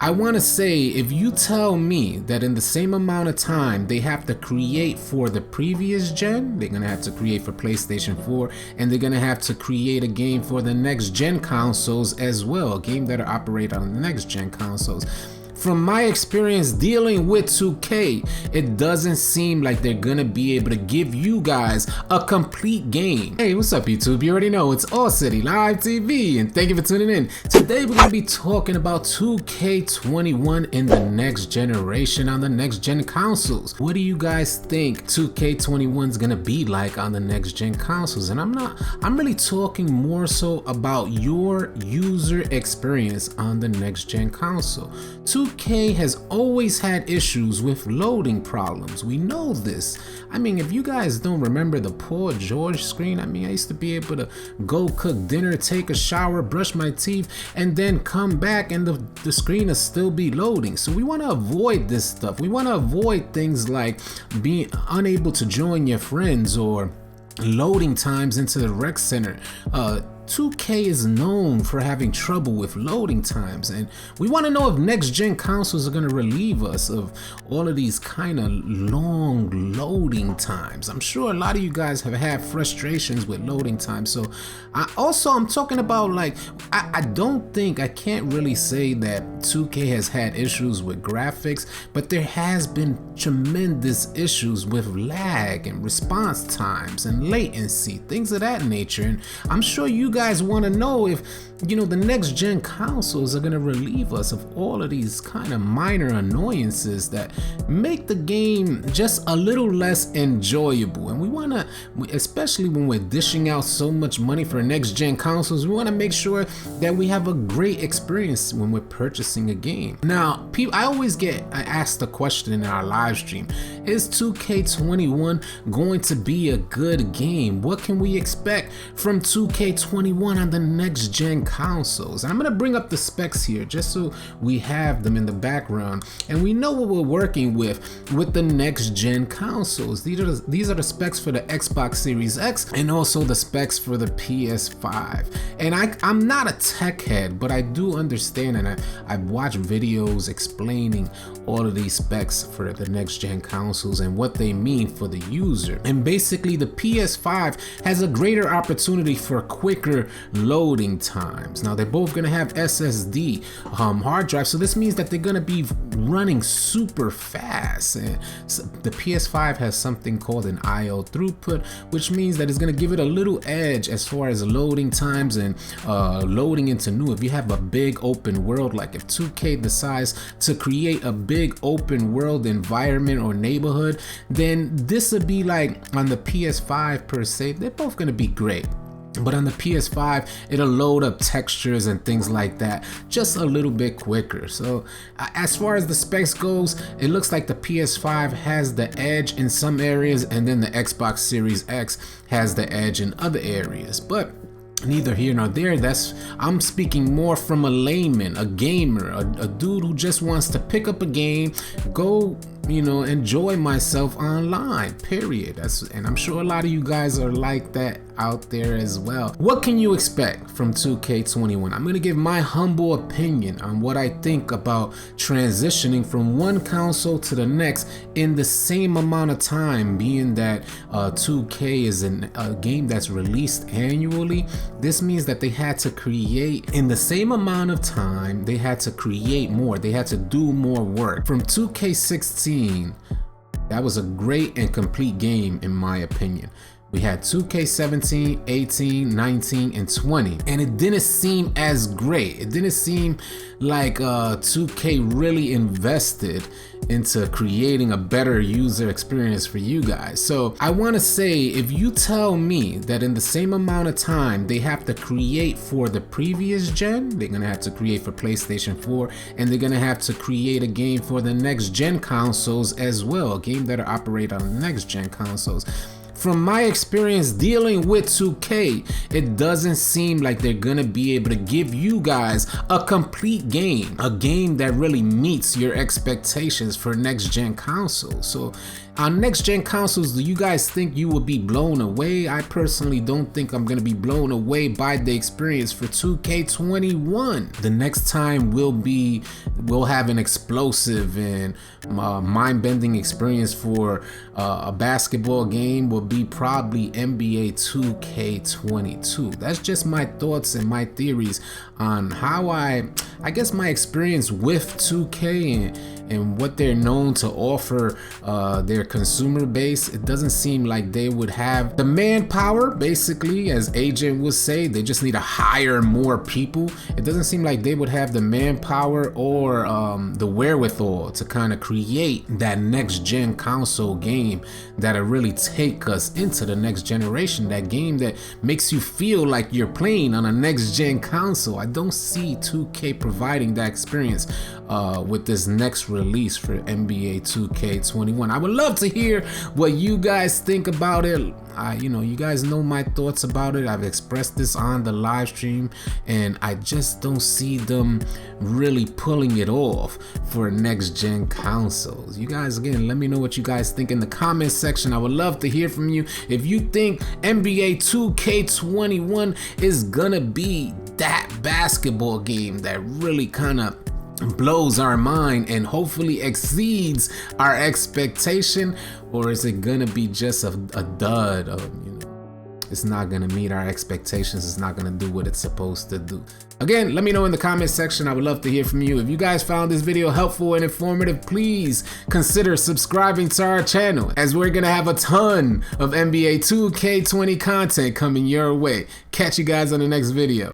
I want to say, if you tell me that in the same amount of time they have to create for the previous gen, they're going to have to create for PlayStation 4, and they're going to have to create a game for the next gen consoles as well, a game that operate on the next gen consoles. From my experience dealing with 2K, it doesn't seem like they're gonna be able to give you guys a complete game. Hey, what's up YouTube? You already know it's AllCity Live TV, and thank you for tuning in. Today we're gonna be talking about 2K21 in the next generation on the next gen consoles. What do you guys think 2K21 is gonna be like on the next gen consoles? And I'm really talking more so about your user experience on the next gen console. 2K has always had issues with loading problems. We know this. I mean, if you guys don't remember the Paul George screen, I mean, I used to be able to go cook dinner, take a shower, brush my teeth, and then come back and the screen will still be loading. So we want to avoid this stuff. We want to avoid things like being unable to join your friends or loading times into the rec center. 2K is known for having trouble with loading times, and we want to know if next gen consoles are going to relieve us of all of these kind of long loading times. I'm sure a lot of you guys have had frustrations with loading times. So I'm talking about, like, I can't really say that 2K has had issues with graphics, but there has been tremendous issues with lag and response times and latency, things of that nature. And I'm sure you guys want to know if, you know, the next gen consoles are going to relieve us of all of these kind of minor annoyances that make the game just a little less enjoyable. And we want to, especially when we're dishing out so much money for next gen consoles, we want to make sure that we have a great experience when we're purchasing a game. Now, I always get asked the question in our live stream: is 2K21 going to be a good game? What can we expect from 2K21 on the next gen consoles? And I'm going to bring up the specs here just so we have them in the background and we know what we're working with the next gen consoles. These are the specs for the Xbox Series X and also the specs for the PS5. And I'm not a tech head, but I do understand, and I've watched videos explaining all of these specs for the next gen consoles and what they mean for the user. And basically the PS5 has a greater opportunity for quicker loading times. Now they're both going to have SSD hard drive, so this means that they're going to be running super fast. And so the PS5 has something called an IO throughput, which means that it's going to give it a little edge as far as loading times and loading into new. If you have a big open world, like if 2K decides to create a big open world environment or neighborhood, then this would be like on the PS5 per se. They're both going to be great. But on the PS5, it'll load up textures and things like that just a little bit quicker. So as far as the specs goes, it looks like the PS5 has the edge in some areas, and then the Xbox Series X has the edge in other areas. But neither here nor there. I'm speaking more from a layman, a gamer, a dude who just wants to pick up a game, go, you know, enjoy myself online, period. And I'm sure a lot of you guys are like that out there as well. What can you expect from 2K21? I'm going to give my humble opinion on what I think about transitioning from one console to the next in the same amount of time, being that 2K is a game that's released annually. This means that they had to create, in the same amount of time, they had to create more. They had to do more work. From 2K16, that was a great and complete game in my opinion. We had 2K17, 18, 19, and 20, and it didn't seem as great. It didn't seem like 2K really invested into creating a better user experience for you guys. So I want to say, if you tell me that in the same amount of time they have to create for the previous gen, they're going to have to create for PlayStation 4, and they're going to have to create a game for the next gen consoles as well, a game that operate on the next gen consoles. From my experience dealing with 2K, it doesn't seem like they're gonna be able to give you guys a complete game, a game that really meets your expectations for next gen consoles. So On next gen consoles, do you guys think you will be blown away? I personally don't think I'm gonna be blown away by the experience for 2K21. The next time we'll have an explosive and mind-bending experience for a basketball game will be probably NBA 2K22. That's just my thoughts and my theories on how I guess my experience with 2K and what they're known to offer their consumer base. It doesn't seem like they would have the manpower, basically, as Agent would say. They just need to hire more people. It doesn't seem like they would have the manpower or the wherewithal to kind of create that next gen console game that'll really take us into the next generation. That game that makes you feel like you're playing on a next gen console. I don't see 2K providing that experience with this next release for NBA 2K21. I would love to hear what you guys think about it. You guys know my thoughts about it. I've expressed this on the live stream, and I just don't see them really pulling it off for next gen consoles. You guys, again, let me know what you guys think in the comment section. I would love to hear from you. If you think NBA 2K21 is gonna be that basketball game that really kind of blows our mind and hopefully exceeds our expectation, or is it gonna be just a dud of, it's not gonna meet our expectations, it's not gonna do what it's supposed to do? Again, let me know in the comment section. I would love to hear from you. If you guys found this video helpful and informative, please consider subscribing to our channel, as we're gonna have a ton of NBA 2K20 content coming your way. Catch you guys on the next video.